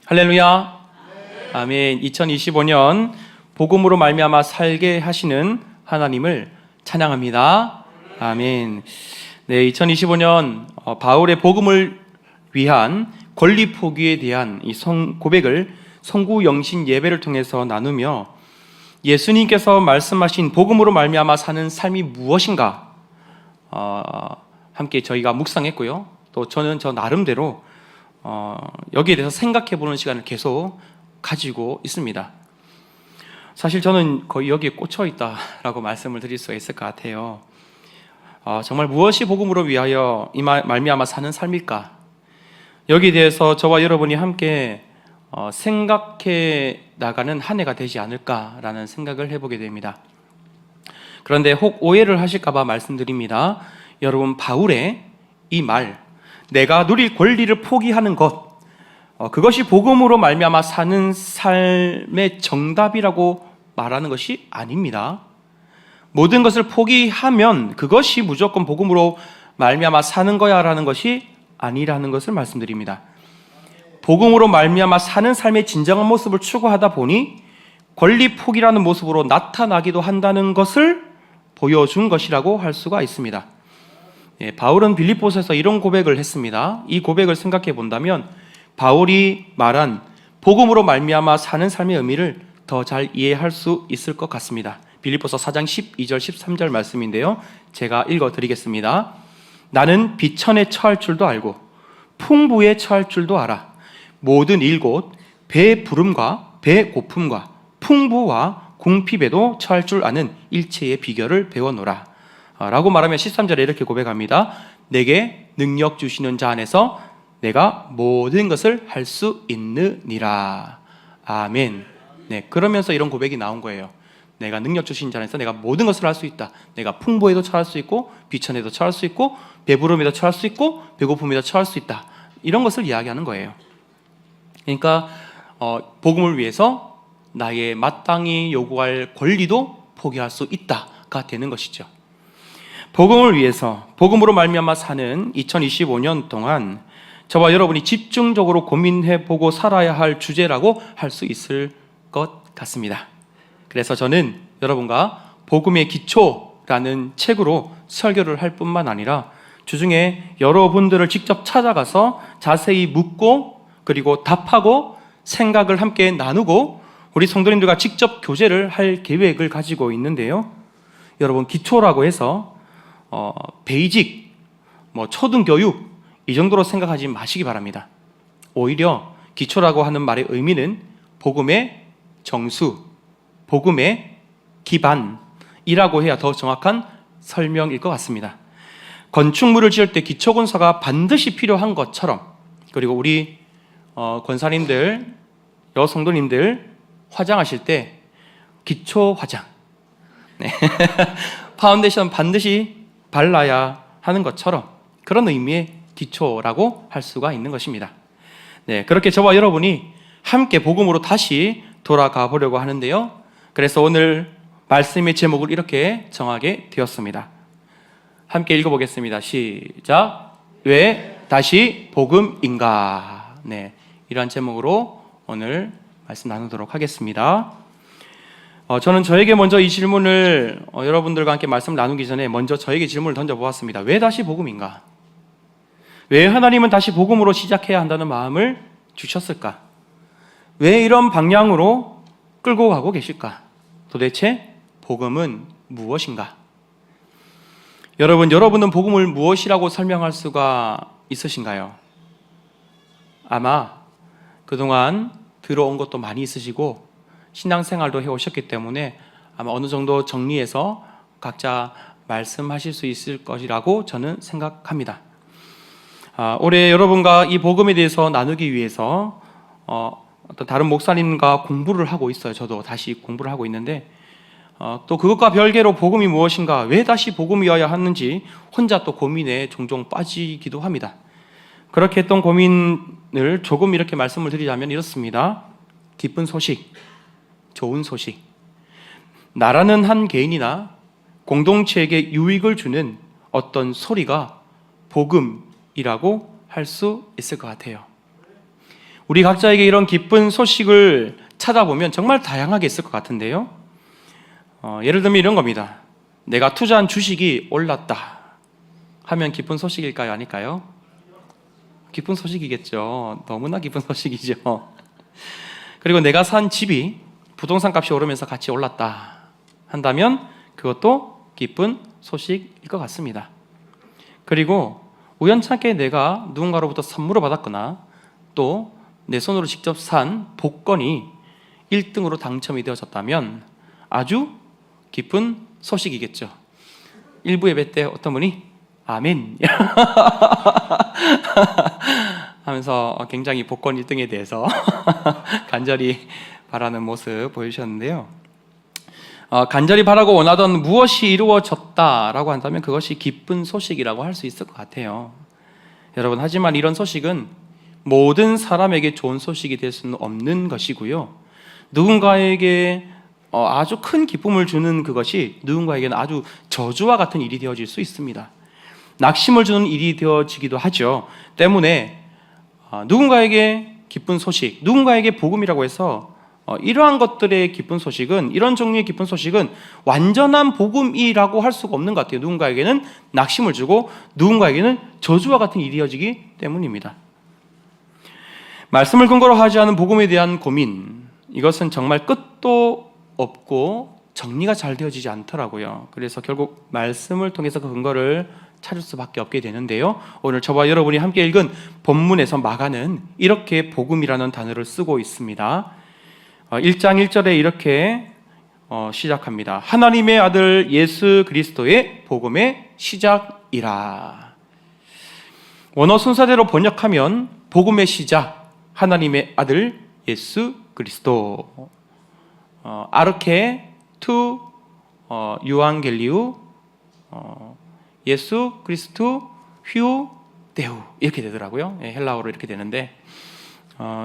할렐루야. 아멘. 2025년 복음으로 말미암아 살게 하시는 하나님을 찬양합니다. 아멘. 네, 2025년 바울의 복음을 위한 권리 포기에 대한 이 고백을 성구 영신 예배를 통해서 나누며 예수님께서 말씀하신 복음으로 말미암아 사는 삶이 무엇인가 함께 저희가 묵상했고요. 또 저는 저 나름대로 여기에 대해서 생각해보는 시간을 계속 가지고 있습니다. 사실 저는 거의 여기에 꽂혀 있다라고 말씀을 드릴 수가 있을 것 같아요. 정말 무엇이 복음으로 위하여 말미암아 사는 삶일까? 여기에 대해서 저와 여러분이 함께 생각해 나가는 한 해가 되지 않을까라는 생각을 해보게 됩니다. 그런데 혹 오해를 하실까 봐 말씀드립니다. 여러분, 바울의 이 말, 내가 누릴 권리를 포기하는 것, 그것이 복음으로 말미암아 사는 삶의 정답이라고 말하는 것이 아닙니다. 모든 것을 포기하면 그것이 무조건 복음으로 말미암아 사는 거야라는 것이 아니라는 것을 말씀드립니다. 복음으로 말미암아 사는 삶의 진정한 모습을 추구하다 보니 권리 포기라는 모습으로 나타나기도 한다는 것을 보여준 것이라고 할 수가 있습니다. 바울은 빌립보서에서 이런 고백을 했습니다. 이 고백을 생각해 본다면 바울이 말한 복음으로 말미암아 사는 삶의 의미를 더 잘 이해할 수 있을 것 같습니다. 빌립보서 4장 12절 13절 말씀인데요, 제가 읽어드리겠습니다. 나는 비천에 처할 줄도 알고 풍부에 처할 줄도 알아. 모든 일곧 배 부름과 배 고픔과 풍부와 궁핍에도 처할 줄 아는 일체의 비결을 배워노라 라고 말하며 13절에 이렇게 고백합니다. 내게 능력 주시는 자 안에서 내가 모든 것을 할 수 있느니라. 아멘. 네, 그러면서 이런 고백이 나온 거예요. 내가 능력 주신 자 안에서 내가 모든 것을 할 수 있다. 내가 풍부에도 처할 수 있고 비천에도 처할 수 있고 배부름에도 처할 수 있고 배고픔에도 처할 수 있다. 이런 것을 이야기하는 거예요. 그러니까 복음을 위해서 나의 마땅히 요구할 권리도 포기할 수 있다가 되는 것이죠. 복음을 위해서 복음으로 말미암아 사는 2025년 동안 저와 여러분이 집중적으로 고민해보고 살아야 할 주제라고 할 수 있을 것 같습니다. 그래서 저는 여러분과 복음의 기초라는 책으로 설교를 할 뿐만 아니라 주중에 여러분들을 직접 찾아가서 자세히 묻고 그리고 답하고 생각을 함께 나누고 우리 성도님들과 직접 교제를 할 계획을 가지고 있는데요. 여러분, 기초라고 해서 베이직, 초등교육 이 정도로 생각하지 마시기 바랍니다. 오히려 기초라고 하는 말의 의미는 복음의 정수, 복음의 기반이라고 해야 더 정확한 설명일 것 같습니다. 건축물을 지을 때 기초공사가 반드시 필요한 것처럼, 그리고 우리 권사님들, 여성도님들 화장하실 때 기초 화장, 네. 파운데이션 반드시 발라야 하는 것처럼 그런 의미의 기초라고 할 수가 있는 것입니다. 네, 그렇게 저와 여러분이 함께 복음으로 다시 돌아가 보려고 하는데요. 그래서 오늘 말씀의 제목을 이렇게 정하게 되었습니다. 함께 읽어보겠습니다. 시작. 왜 다시 복음인가? 네, 이러한 제목으로 오늘 말씀 나누도록 하겠습니다. 저는 저에게 먼저 이 질문을 여러분들과 함께 말씀 나누기 전에 먼저 저에게 질문을 던져보았습니다. 왜 다시 복음인가? 왜 하나님은 다시 복음으로 시작해야 한다는 마음을 주셨을까? 왜 이런 방향으로 끌고 가고 계실까? 도대체 복음은 무엇인가? 여러분은 복음을 무엇이라고 설명할 수가 있으신가요? 아마 그동안 들어온 것도 많이 있으시고 신앙생활도 해오셨기 때문에 아마 어느 정도 정리해서 각자 말씀하실 수 있을 것이라고 저는 생각합니다. 올해 여러분과 이 복음에 대해서 나누기 위해서 어떤 다른 목사님과 공부를 하고 있어요. 저도 다시 공부를 하고 있는데 또 그것과 별개로 복음이 무엇인가, 왜 다시 복음이어야 하는지 혼자 또 고민에 종종 빠지기도 합니다. 그렇게 했던 고민을 조금 이렇게 말씀을 드리자면 이렇습니다. 기쁜 소식, 좋은 소식, 나라는 한 개인이나 공동체에게 유익을 주는 어떤 소리가 복음이라고 할 수 있을 것 같아요. 우리 각자에게 이런 기쁜 소식을 찾아보면 정말 다양하게 있을 것 같은데요. 예를 들면 이런 겁니다. 내가 투자한 주식이 올랐다 하면 기쁜 소식일까요? 아닐까요? 기쁜 소식이겠죠. 너무나 기쁜 소식이죠. 그리고 내가 산 집이 부동산 값이 오르면서 같이 올랐다 한다면 그것도 기쁜 소식일 것 같습니다. 그리고 우연찮게 내가 누군가로부터 선물을 받았거나 또 내 손으로 직접 산 복권이 1등으로 당첨이 되어졌다면 아주 기쁜 소식이겠죠. 일부 예배 때 어떤 분이 아멘 하면서 굉장히 복권 1등에 대해서 간절히 바라는 모습 보여주셨는데요. 간절히 바라고 원하던 무엇이 이루어졌다라고 한다면 그것이 기쁜 소식이라고 할 수 있을 것 같아요. 여러분, 하지만 이런 소식은 모든 사람에게 좋은 소식이 될 수는 없는 것이고요. 누군가에게 아주 큰 기쁨을 주는 그것이 누군가에게는 아주 저주와 같은 일이 되어질 수 있습니다. 낙심을 주는 일이 되어지기도 하죠. 때문에 누군가에게 기쁜 소식, 누군가에게 복음이라고 해서 이러한 것들의 기쁜 소식은, 이런 종류의 기쁜 소식은 완전한 복음이라고 할 수가 없는 것 같아요. 누군가에게는 낙심을 주고 누군가에게는 저주와 같은 일이 이어지기 때문입니다. 말씀을 근거로 하지 않은 복음에 대한 고민, 이것은 정말 끝도 없고 정리가 잘 되어지지 않더라고요. 그래서 결국 말씀을 통해서 그 근거를 찾을 수밖에 없게 되는데요. 오늘 저와 여러분이 함께 읽은 본문에서 마가는 이렇게 복음이라는 단어를 쓰고 있습니다. 1장 1절에 이렇게 시작합니다. 하나님의 아들 예수 그리스도의 복음의 시작이라. 원어 순서대로 번역하면 복음의 시작, 하나님의 아들 예수 그리스도, 아르케 투 유앙겔리우, 예수 그리스도 휴 데우, 이렇게 되더라고요. 헬라어로 이렇게 되는데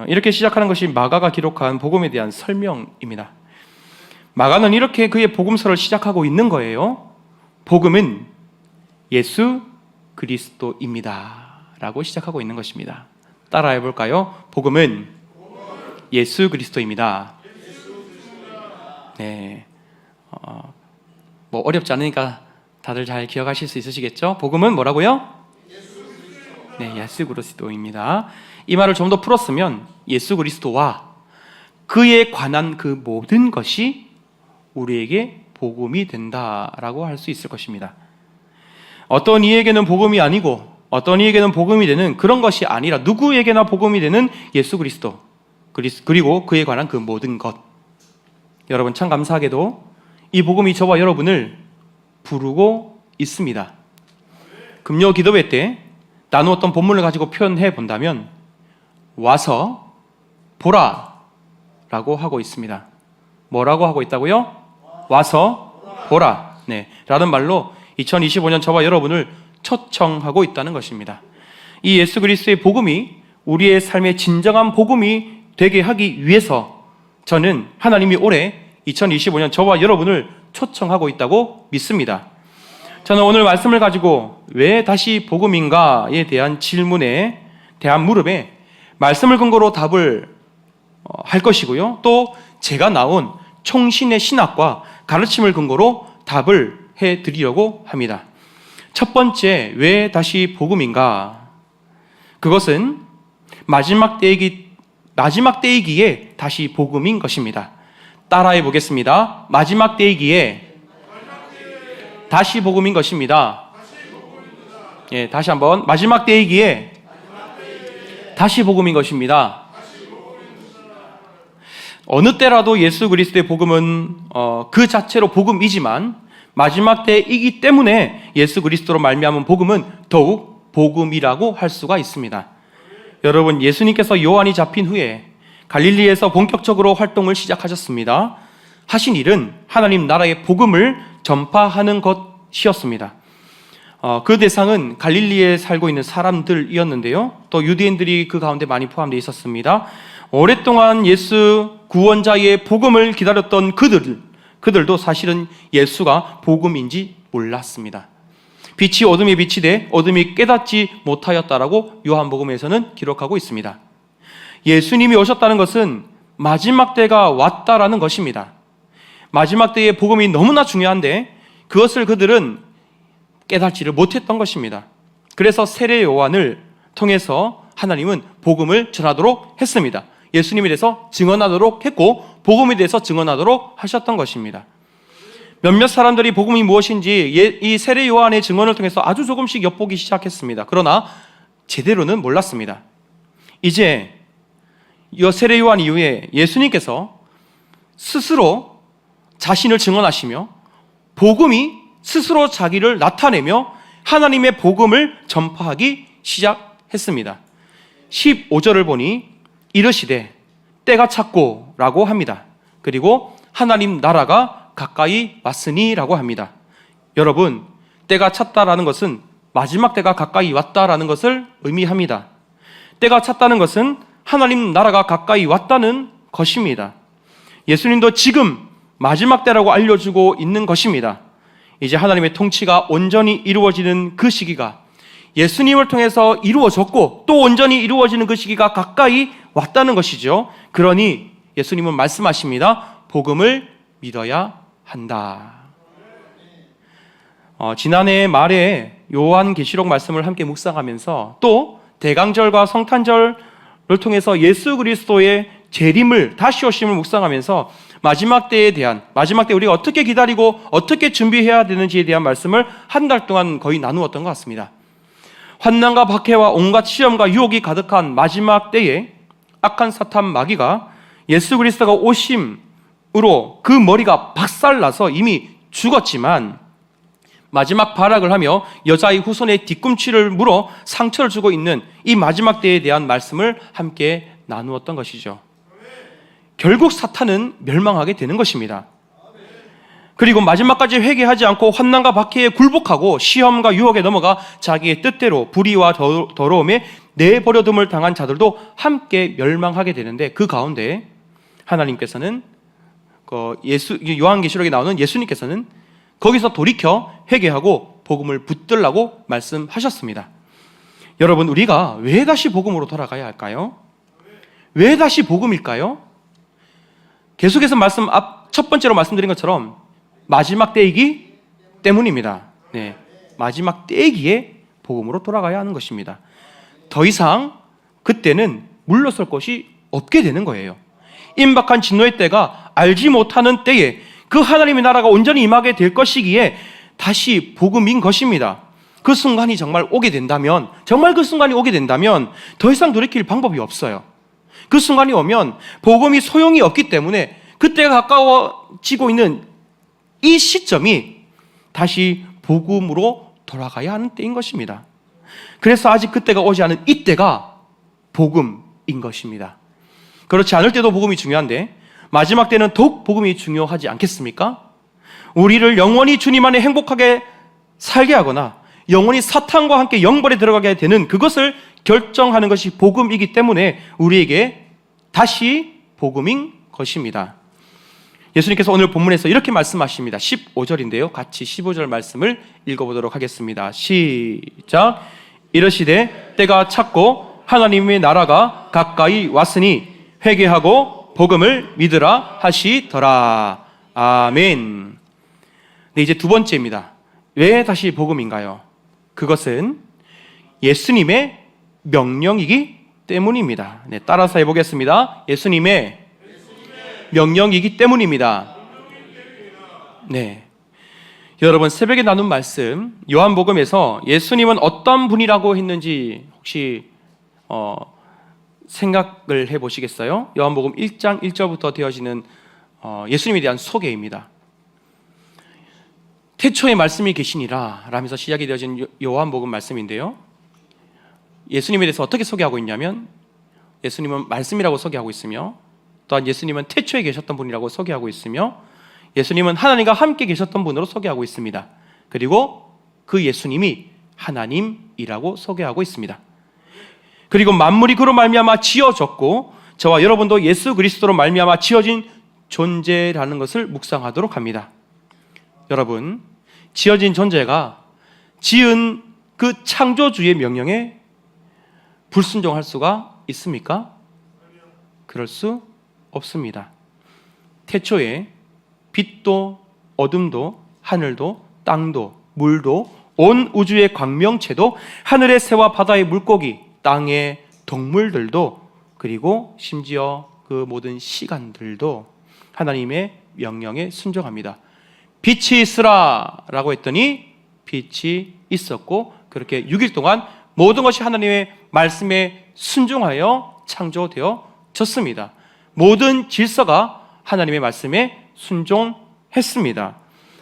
이렇게 시작하는 것이 마가가 기록한 복음에 대한 설명입니다. 마가는 이렇게 그의 복음서를 시작하고 있는 거예요. 복음은 예수 그리스도입니다 라고 시작하고 있는 것입니다. 따라해 볼까요? 복음은 예수 그리스도입니다. 네, 뭐 어렵지 않으니까 다들 잘 기억하실 수 있으시겠죠? 복음은 뭐라고요? 네, 예수 그리스도입니다. 이 말을 좀 더 풀었으면 예수 그리스도와 그에 관한 그 모든 것이 우리에게 복음이 된다라고 할 수 있을 것입니다. 어떤 이에게는 복음이 아니고 어떤 이에게는 복음이 되는 그런 것이 아니라 누구에게나 복음이 되는 예수 그리스도, 그리고 그에 관한 그 모든 것. 여러분, 참 감사하게도 이 복음이 저와 여러분을 부르고 있습니다. 금요 기도회 때 나누었던 본문을 가지고 표현해 본다면 와서 보라 라고 하고 있습니다. 뭐라고 하고 있다고요? 와서 보라, 네, 라는 말로 2025년 저와 여러분을 초청하고 있다는 것입니다. 이 예수 그리스도의 복음이 우리의 삶의 진정한 복음이 되게 하기 위해서 저는 하나님이 올해 2025년 저와 여러분을 초청하고 있다고 믿습니다. 저는 오늘 말씀을 가지고 왜 다시 복음인가에 대한 질문에 대한 물음에 말씀을 근거로 답을 할 것이고요. 또 제가 나온 총신의 신학과 가르침을 근거로 답을 해드리려고 합니다. 첫 번째, 왜 다시 복음인가? 그것은 마지막 때이기에 다시 복음인 것입니다. 따라해 보겠습니다. 마지막 때이기에 다시 복음인 것입니다. 예, 다시 한번. 마지막 때이기에 다시 복음인 것입니다. 어느 때라도 예수 그리스도의 복음은 그 자체로 복음이지만 마지막 때이기 때문에 예수 그리스도로 말미암은 복음은 더욱 복음이라고 할 수가 있습니다. 여러분, 예수님께서 요한이 잡힌 후에 갈릴리에서 본격적으로 활동을 시작하셨습니다. 하신 일은 하나님 나라의 복음을 전파하는 것이었습니다. 그 대상은 갈릴리에 살고 있는 사람들이었는데요. 또 유대인들이 그 가운데 많이 포함되어 있었습니다. 오랫동안 예수 구원자의 복음을 기다렸던 그들도 사실은 예수가 복음인지 몰랐습니다. 빛이 어둠에 비치되 어둠이 깨닫지 못하였다라고 요한복음에서는 기록하고 있습니다. 예수님이 오셨다는 것은 마지막 때가 왔다라는 것입니다. 마지막 때의 복음이 너무나 중요한데 그것을 그들은 깨닫지를 못했던 것입니다. 그래서 세례 요한을 통해서 하나님은 복음을 전하도록 했습니다. 예수님에 대해서 증언하도록 했고 복음에 대해서 증언하도록 하셨던 것입니다. 몇몇 사람들이 복음이 무엇인지 이 세례 요한의 증언을 통해서 아주 조금씩 엿보기 시작했습니다. 그러나 제대로는 몰랐습니다. 이제 이 세례 요한 이후에 예수님께서 스스로 자신을 증언하시며 복음이 스스로 자기를 나타내며 하나님의 복음을 전파하기 시작했습니다. 15절을 보니 이르시되 때가 찼고 라고 합니다. 그리고 하나님 나라가 가까이 왔으니 라고 합니다. 여러분, 때가 찼다라는 것은 마지막 때가 가까이 왔다라는 것을 의미합니다. 때가 찼다는 것은 하나님 나라가 가까이 왔다는 것입니다. 예수님도 지금 마지막 때라고 알려주고 있는 것입니다. 이제 하나님의 통치가 온전히 이루어지는 그 시기가 예수님을 통해서 이루어졌고 또 온전히 이루어지는 그 시기가 가까이 왔다는 것이죠. 그러니 예수님은 말씀하십니다. 복음을 믿어야 한다. 지난해 말에 요한계시록 말씀을 함께 묵상하면서 또 대강절과 성탄절을 통해서 예수 그리스도의 재림을 다시 오심을 묵상하면서 마지막 때에 대한 마지막 때 우리가 어떻게 기다리고 어떻게 준비해야 되는지에 대한 말씀을 한 달 동안 거의 나누었던 것 같습니다. 환난과 박해와 온갖 시험과 유혹이 가득한 마지막 때에 악한 사탄 마귀가 예수 그리스도가 오심으로 그 머리가 박살나서 이미 죽었지만 마지막 발악을 하며 여자의 후손의 뒤꿈치를 물어 상처를 주고 있는 이 마지막 때에 대한 말씀을 함께 나누었던 것이죠. 결국 사탄은 멸망하게 되는 것입니다. 그리고 마지막까지 회개하지 않고 환난과 박해에 굴복하고 시험과 유혹에 넘어가 자기의 뜻대로 불의와 더러움에 내버려둠을 당한 자들도 함께 멸망하게 되는데 그 가운데 하나님께서는 요한계시록에 나오는 예수님께서는 거기서 돌이켜 회개하고 복음을 붙들라고 말씀하셨습니다. 여러분, 우리가 왜 다시 복음으로 돌아가야 할까요? 왜 다시 복음일까요? 계속해서 첫 번째로 말씀드린 것처럼 마지막 때이기 때문입니다. 네, 마지막 때이기에 복음으로 돌아가야 하는 것입니다. 더 이상 그때는 물러설 것이 없게 되는 거예요. 임박한 진노의 때가 알지 못하는 때에 그 하나님의 나라가 온전히 임하게 될 것이기에 다시 복음인 것입니다. 그 순간이 정말 오게 된다면, 정말 그 순간이 오게 된다면 더 이상 돌이킬 방법이 없어요. 그 순간이 오면 복음이 소용이 없기 때문에 그때가 가까워지고 있는 이 시점이 다시 복음으로 돌아가야 하는 때인 것입니다. 그래서 아직 그때가 오지 않은 이때가 복음인 것입니다. 그렇지 않을 때도 복음이 중요한데 마지막 때는 더욱 복음이 중요하지 않겠습니까? 우리를 영원히 주님 안에 행복하게 살게 하거나 영원히 사탄과 함께 영벌에 들어가게 되는 그것을 결정하는 것이 복음이기 때문에 우리에게 다시 복음인 것입니다. 예수님께서 오늘 본문에서 이렇게 말씀하십니다. 15절인데요. 같이 15절 말씀을 읽어보도록 하겠습니다. 시작. 이르시되 때가 찼고 하나님의 나라가 가까이 왔으니 회개하고 복음을 믿으라 하시더라. 아멘. 네, 이제 두 번째입니다. 왜 다시 복음인가요? 그것은 예수님의 명령이기 때문입니다. 네, 따라서 해보겠습니다. 예수님의 명령이기 때문입니다. 네, 여러분, 새벽에 나눈 말씀 요한복음에서 예수님은 어떤 분이라고 했는지 혹시 생각을 해보시겠어요? 요한복음 1장 1절부터 되어지는 예수님에 대한 소개입니다. 태초에 말씀이 계시니라 라면서 시작이 되어진 요한복음 말씀인데요, 예수님에 대해서 어떻게 소개하고 있냐면 예수님은 말씀이라고 소개하고 있으며 또한 예수님은 태초에 계셨던 분이라고 소개하고 있으며 예수님은 하나님과 함께 계셨던 분으로 소개하고 있습니다. 그리고 그 예수님이 하나님이라고 소개하고 있습니다. 그리고 만물이 그로 말미암아 지어졌고 저와 여러분도 예수 그리스도로 말미암아 지어진 존재라는 것을 묵상하도록 합니다. 여러분, 지어진 존재가 지은 그 창조주의 명령에 불순종할 수가 있습니까? 그럴 수 없습니다. 태초에 빛도 어둠도 하늘도 땅도 물도 온 우주의 광명체도 하늘의 새와 바다의 물고기 땅의 동물들도 그리고 심지어 그 모든 시간들도 하나님의 명령에 순종합니다. 빛이 있으라 라고 했더니 빛이 있었고 그렇게 6일 동안 모든 것이 하나님의 말씀에 순종하여 창조되어졌습니다. 모든 질서가 하나님의 말씀에 순종했습니다.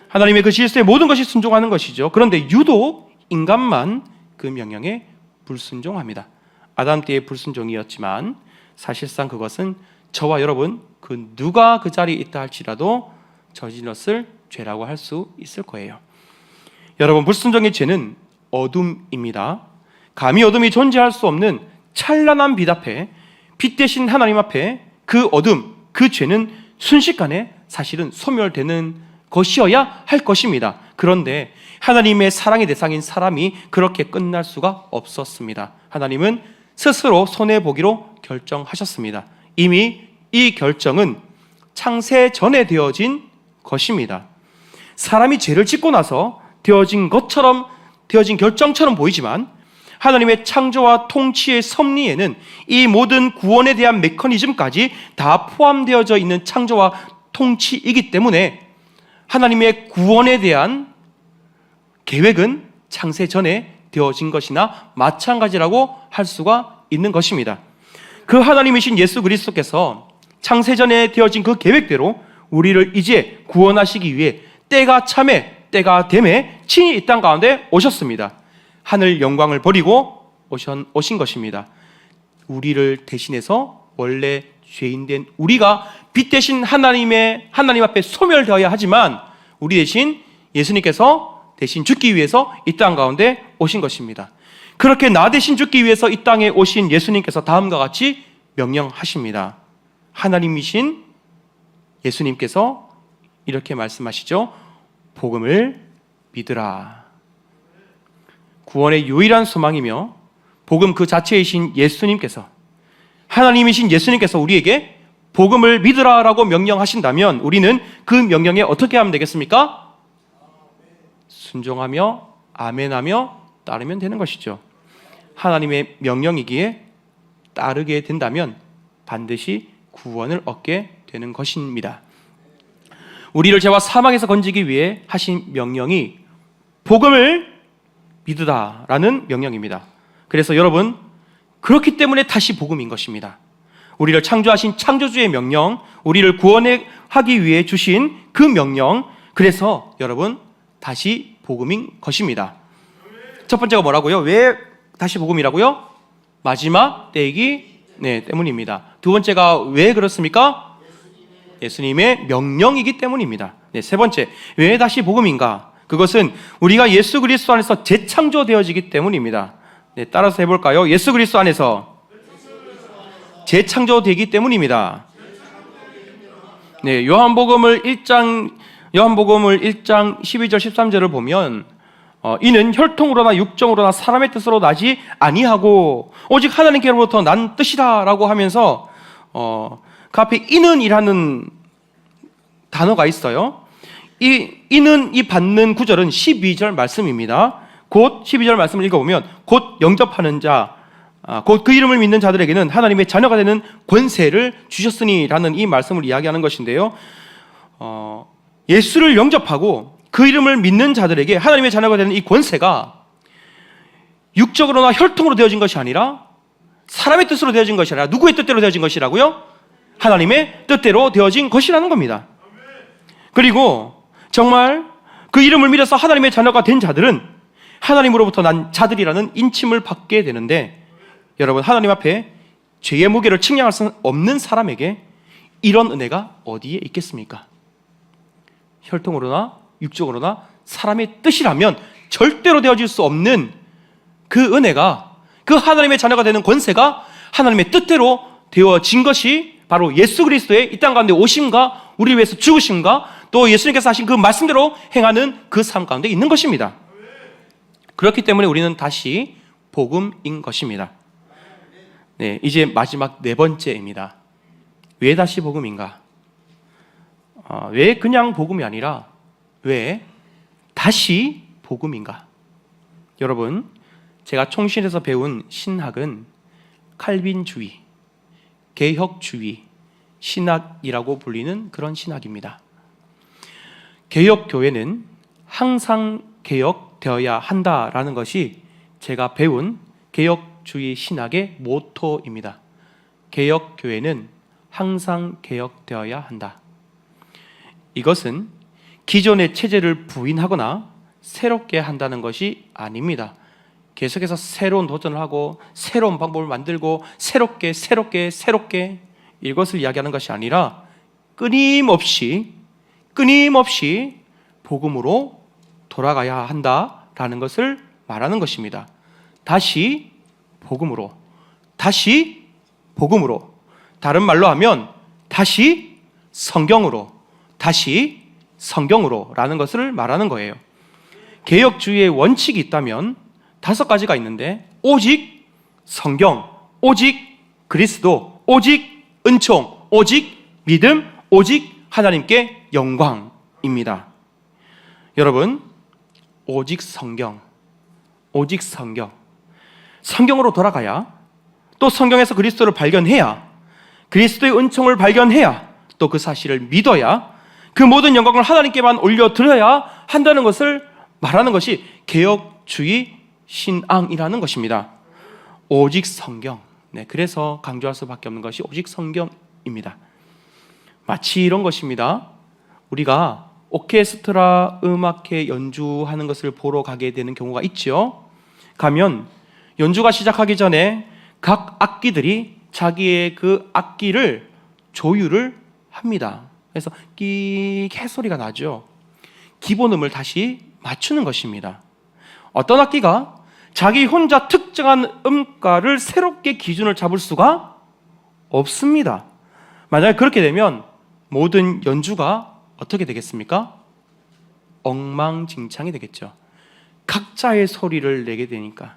하나님의 그 질서에 모든 것이 순종하는 것이죠. 그런데 유독 인간만 그 명령에 불순종합니다. 아담 때의 불순종이었지만 사실상 그것은 저와 여러분 그 누가 그 자리에 있다 할지라도 저질렀을 죄라고 할 수 있을 거예요. 여러분, 불순종의 죄는 어둠입니다. 감히 어둠이 존재할 수 없는 찬란한 빛 앞에, 빛 대신 하나님 앞에 그 어둠, 그 죄는 순식간에 사실은 소멸되는 것이어야 할 것입니다. 그런데 하나님의 사랑의 대상인 사람이 그렇게 끝날 수가 없었습니다. 하나님은 스스로 손해보기로 결정하셨습니다. 이미 이 결정은 창세 전에 되어진 것입니다. 사람이 죄를 짓고 나서 되어진 것처럼, 되어진 결정처럼 보이지만 하나님의 창조와 통치의 섭리에는 이 모든 구원에 대한 메커니즘까지 다 포함되어져 있는 창조와 통치이기 때문에 하나님의 구원에 대한 계획은 창세 전에 되어진 것이나 마찬가지라고 할 수가 있는 것입니다. 그 하나님이신 예수 그리스도께서 창세 전에 되어진 그 계획대로 우리를 이제 구원하시기 위해 때가 참에, 때가 됨에 친히 이 땅 가운데 오셨습니다. 하늘 영광을 버리고 오신 것입니다. 우리를 대신해서 원래 죄인된 우리가 빛 대신 하나님 앞에 소멸되어야 하지만 우리 대신 예수님께서 대신 죽기 위해서 이 땅 가운데 오신 것입니다. 그렇게 나 대신 죽기 위해서 이 땅에 오신 예수님께서 다음과 같이 명령하십니다. 하나님이신 예수님께서 이렇게 말씀하시죠. 복음을 믿으라. 구원의 유일한 소망이며 복음 그 자체이신 예수님께서, 하나님이신 예수님께서 우리에게 복음을 믿으라라고 명령하신다면 우리는 그 명령에 어떻게 하면 되겠습니까? 순종하며 아멘하며 따르면 되는 것이죠. 하나님의 명령이기에 따르게 된다면 반드시 구원을 얻게 되는 것입니다. 우리를 죄와 사망에서 건지기 위해 하신 명령이 복음을 믿으라라는 명령입니다. 그래서 여러분, 그렇기 때문에 다시 복음인 것입니다. 우리를 창조하신 창조주의 명령, 우리를 구원하기 위해 주신 그 명령, 그래서 여러분 다시 복음인 것입니다. 첫 번째가 뭐라고요? 왜 다시 복음이라고요? 마지막 때이기 때문입니다. 두 번째가 왜 그렇습니까? 예수님의 명령이기 때문입니다. 세 번째, 왜 다시 복음인가? 그것은 우리가 예수 그리스도 안에서 재창조되어지기 때문입니다. 따라서 해볼까요? 예수 그리스도 안에서 재창조되기 때문입니다. 요한복음을 1장 12절 13절을 보면 이는 혈통으로나 육정으로나 사람의 뜻으로 나지 아니하고 오직 하나님께로부터 난 뜻이다 라고 하면서 그 앞에 이는이라는 단어가 있어요. 이는 이 받는 구절은 12절 말씀입니다. 곧 12절 말씀을 읽어보면 곧 영접하는 자, 곧 그 이름을 믿는 자들에게는 하나님의 자녀가 되는 권세를 주셨으니 라는 이 말씀을 이야기하는 것인데요. 예수를 영접하고 그 이름을 믿는 자들에게 하나님의 자녀가 되는 이 권세가 육적으로나 혈통으로 되어진 것이 아니라 사람의 뜻으로 되어진 것이 아니라 누구의 뜻대로 되어진 것이라고요? 하나님의 뜻대로 되어진 것이라는 겁니다. 그리고 정말 그 이름을 믿어서 하나님의 자녀가 된 자들은 하나님으로부터 난 자들이라는 인침을 받게 되는데, 여러분, 하나님 앞에 죄의 무게를 측량할 수 없는 사람에게 이런 은혜가 어디에 있겠습니까? 혈통으로나 육적으로나 사람의 뜻이라면 절대로 되어질 수 없는 그 은혜가, 그 하나님의 자녀가 되는 권세가 하나님의 뜻대로 되어진 것이 바로 예수 그리스도의 이 땅 가운데 오심과 우리를 위해서 죽으심과 또 예수님께서 하신 그 말씀대로 행하는 그 삶 가운데 있는 것입니다. 그렇기 때문에 우리는 다시 복음인 것입니다. 이제 마지막 네 번째입니다. 왜 다시 복음인가? 왜 그냥 복음이 아니라 왜 다시 복음인가? 여러분, 제가 총신에서 배운 신학은 칼빈주의, 개혁주의 신학이라고 불리는 그런 신학입니다. 개혁교회는 항상 개혁되어야 한다라는 것이 제가 배운 개혁주의 신학의 모토입니다. 개혁교회는 항상 개혁되어야 한다. 이것은 기존의 체제를 부인하거나 새롭게 한다는 것이 아닙니다. 계속해서 새로운 도전을 하고 새로운 방법을 만들고 새롭게 이것을 이야기하는 것이 아니라 끊임없이 복음으로 돌아가야 한다라는 것을 말하는 것입니다. 다시 복음으로, 다른 말로 하면 다시 성경으로라는 것을 말하는 거예요. 개혁주의의 원칙이 있다면 5가지가 있는데 오직 성경, 오직 그리스도, 오직 은총, 오직 믿음, 오직 하나님께 영광입니다. 여러분, 오직 성경으로 돌아가야, 또 성경에서 그리스도를 발견해야, 그리스도의 은총을 발견해야, 또 그 사실을 믿어야, 그 모든 영광을 하나님께만 올려드려야 한다는 것을 말하는 것이 개혁주의 신앙이라는 것입니다. 오직 성경. 그래서 강조할 수밖에 없는 것이 오직 성경입니다. 마치 이런 것입니다. 우리가 오케스트라 음악회 연주하는 것을 보러 가게 되는 경우가 있죠. 가면 연주가 시작하기 전에 각 악기들이 자기의 그 악기를 조율을 합니다. 그래서 끼익 소리가 나죠. 기본음을 다시 맞추는 것입니다. 어떤 악기가 자기 혼자 특정한 음가를 새롭게 기준을 잡을 수가 없습니다. 만약에 그렇게 되면 모든 연주가 어떻게 되겠습니까? 엉망진창이 되겠죠. 각자의 소리를 내게 되니까.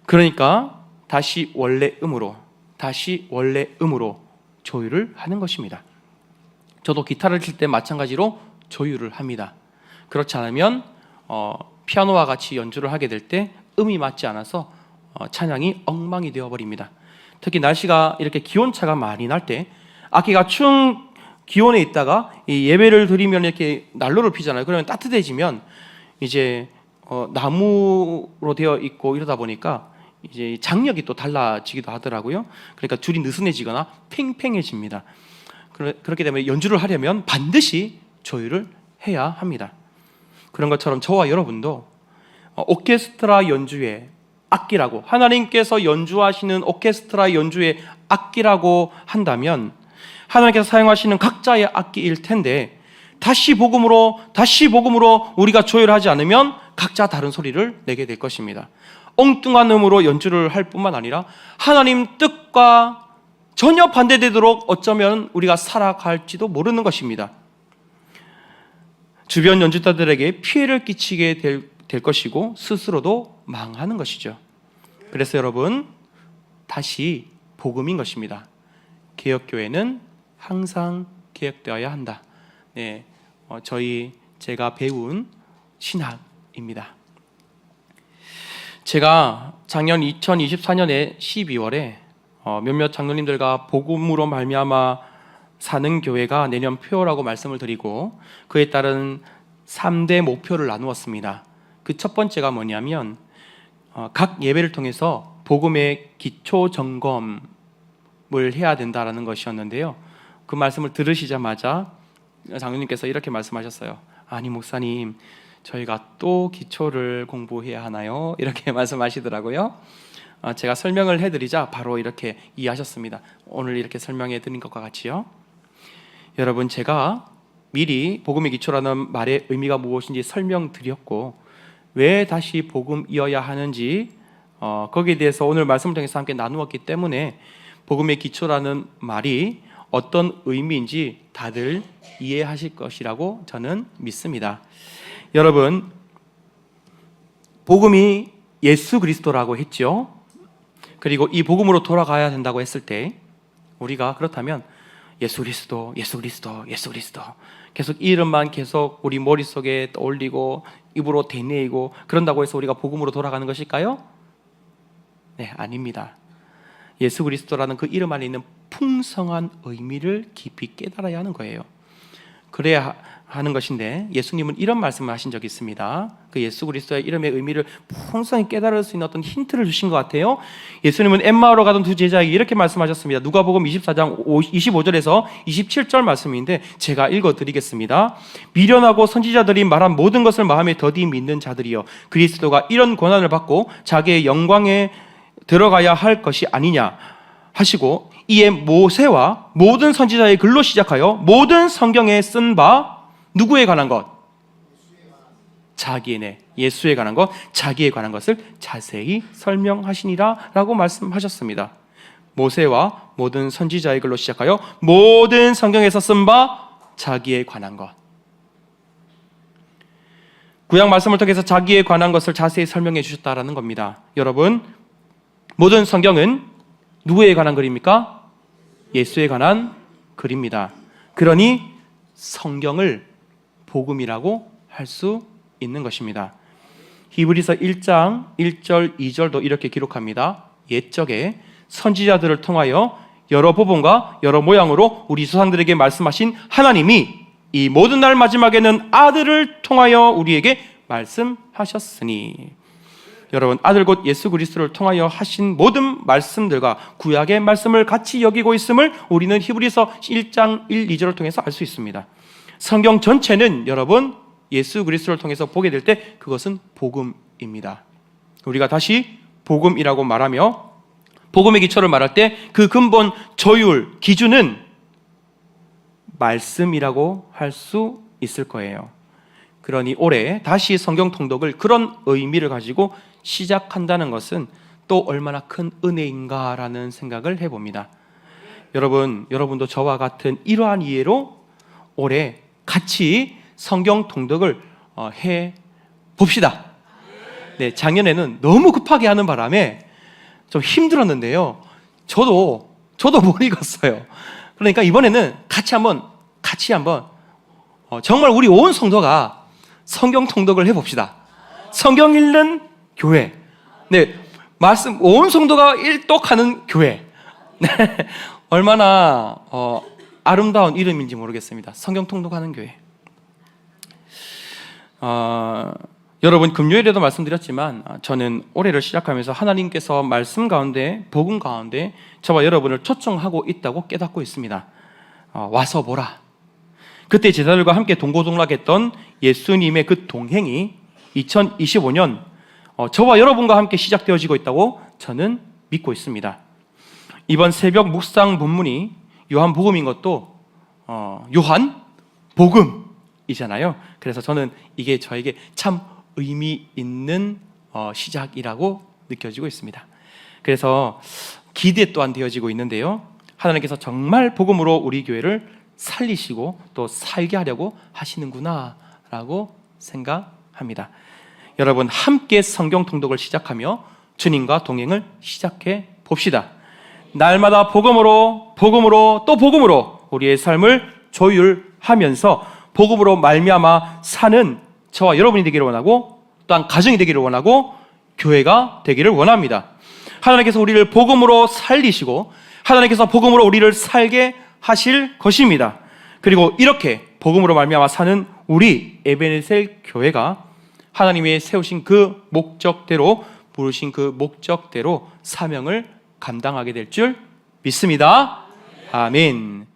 그러니까 다시 원래 음으로 조율을 하는 것입니다. 저도 기타를 칠 때 마찬가지로 조율을 합니다. 그렇지 않으면 피아노와 같이 연주를 하게 될 때 음이 맞지 않아서 찬양이 엉망이 되어버립니다. 특히 날씨가 이렇게 기온차가 많이 날 때 악기가 추운 기온에 있다가 이 예배를 드리면 이렇게 난로를 피잖아요. 그러면 따뜻해지면 이제 나무로 되어 있고 이러다 보니까 이제 장력이 또 달라지기도 하더라고요. 그러니까 줄이 느슨해지거나 팽팽해집니다. 그렇게 되면 연주를 하려면 반드시 조율을 해야 합니다. 그런 것처럼 저와 여러분도 오케스트라 연주의 악기라고, 하나님께서 연주하시는 오케스트라 연주의 악기라고 한다면 하나님께서 사용하시는 각자의 악기일 텐데 다시 복음으로 우리가 조율하지 않으면 각자 다른 소리를 내게 될 것입니다. 엉뚱한 음으로 연주를 할 뿐만 아니라 하나님 뜻과 전혀 반대되도록 어쩌면 우리가 살아갈지도 모르는 것입니다. 주변 연주자들에게 피해를 끼치게 될 것이고 스스로도 망하는 것이죠. 그래서 여러분, 다시 복음인 것입니다. 개혁교회는 항상 개혁되어야 한다. 제가 배운 신학입니다. 제가 작년 2024년에 12월에 몇몇 장로님들과 복음으로 말미암아 사는 교회가 내년 표라고 말씀을 드리고 그에 따른 3대 목표를 나누었습니다. 그 첫 번째가 뭐냐면 각 예배를 통해서 복음의 기초 점검을 해야 된다라는 것이었는데요. 그 말씀을 들으시자마자 장로님께서 이렇게 말씀하셨어요. 아니 목사님, 저희가 또 기초를 공부해야 하나요? 이렇게 말씀하시더라고요. 제가 설명을 해드리자 바로 이렇게 이해하셨습니다. 오늘 이렇게 설명해 드린 것과 같이요. 여러분, 제가 미리 복음의 기초라는 말의 의미가 무엇인지 설명드렸고 왜 다시 복음이어야 하는지 거기에 대해서 오늘 말씀을 통해서 함께 나누었기 때문에 복음의 기초라는 말이 어떤 의미인지 다들 이해하실 것이라고 저는 믿습니다. 여러분, 복음이 예수 그리스도라고 했죠. 그리고 이 복음으로 돌아가야 된다고 했을 때 우리가 그렇다면 예수 그리스도, 예수 그리스도, 예수 그리스도 계속 이름만 계속 우리 머릿속에 떠올리고 입으로 되뇌이고 그런다고 해서 우리가 복음으로 돌아가는 것일까요? 네, 아닙니다. 예수 그리스도라는 그 이름 안에 있는 풍성한 의미를 깊이 깨달아야 하는 거예요. 그래야 하는 것인데, 예수님은 이런 말씀을 하신 적이 있습니다. 그 예수 그리스도의 이름의 의미를 풍성히 깨달을 수 있는 어떤 힌트를 주신 것 같아요. 예수님은 엠마오로 가던 두 제자에게 이렇게 말씀하셨습니다. 누가복음 24장 25절에서 27절 말씀인데 제가 읽어드리겠습니다. 미련하고 선지자들이 말한 모든 것을 마음에 더디 믿는 자들이여, 그리스도가 이런 고난을 받고 자기의 영광에 들어가야 할 것이 아니냐 하시고, 이에 모세와 모든 선지자의 글로 시작하여 모든 성경에 쓴 바 누구에 관한 것? 자기네, 예수에 관한 것, 자기에 관한 것을 자세히 설명하시니라 라고 말씀하셨습니다. 모세와 모든 선지자의 글로 시작하여 모든 성경에서 쓴 바 자기에 관한 것. 구약 말씀을 통해서 자기에 관한 것을 자세히 설명해 주셨다라는 겁니다. 여러분, 모든 성경은 누구에 관한 글입니까? 예수에 관한 글입니다. 그러니 성경을 복음이라고 할 수 있는 것입니다. 히브리서 1장 1절 2절도 이렇게 기록합니다. 옛적에 선지자들을 통하여 여러 법원과 여러 모양으로 우리 조상들에게 말씀하신 하나님이 이 모든 날 마지막에는 아들을 통하여 우리에게 말씀하셨으니, 여러분, 아들 곧 예수 그리스도를 통하여 하신 모든 말씀들과 구약의 말씀을 같이 여기고 있음을 우리는 히브리서 1장 1, 2절을 통해서 알 수 있습니다. 성경 전체는 여러분 예수 그리스도를 통해서 보게 될 때 그것은 복음입니다. 우리가 다시 복음이라고 말하며 복음의 기초를 말할 때 그 근본 조율 기준은 말씀이라고 할 수 있을 거예요. 그러니 올해 다시 성경 통독을 그런 의미를 가지고 시작한다는 것은 또 얼마나 큰 은혜인가라는 생각을 해봅니다. 여러분도 저와 같은 이러한 이해로 올해 같이 성경 통독을 해 봅시다. 네, 작년에는 너무 급하게 하는 바람에 좀 힘들었는데요. 저도 못 읽었어요. 그러니까 이번에는 같이 한번 정말 우리 온 성도가 성경 통독을 해 봅시다. 성경 읽는 교회. 네, 말씀 온 성도가 일독하는 교회. 네, 얼마나 아름다운 이름인지 모르겠습니다. 성경 통독하는 교회. 여러분, 금요일에도 말씀드렸지만 저는 올해를 시작하면서 하나님께서 말씀 가운데, 복음 가운데 저와 여러분을 초청하고 있다고 깨닫고 있습니다. 와서 보라. 그때 제자들과 함께 동고동락했던 예수님의 그 동행이 2025년 저와 여러분과 함께 시작되어지고 있다고 저는 믿고 있습니다. 이번 새벽 묵상 본문이 요한복음인 것도 요한복음이잖아요. 그래서 저는 이게 저에게 참 의미 있는 시작이라고 느껴지고 있습니다. 그래서 기대 또한 되어지고 있는데요. 하나님께서 정말 복음으로 우리 교회를 살리시고 또 살게 하려고 하시는구나 라고 생각합니다. 여러분, 함께 성경 통독을 시작하며 주님과 동행을 시작해 봅시다. 날마다 복음으로 또 복음으로 우리의 삶을 조율하면서 복음으로 말미암아 사는 저와 여러분이 되기를 원하고, 또한 가정이 되기를 원하고, 교회가 되기를 원합니다. 하나님께서 우리를 복음으로 살리시고 하나님께서 복음으로 우리를 살게 하실 것입니다. 그리고 이렇게 복음으로 말미암아 사는 우리 에베네셀 교회가 하나님이 세우신 그 목적대로, 부르신 그 목적대로 사명을 감당하게 될 줄 믿습니다. 아멘.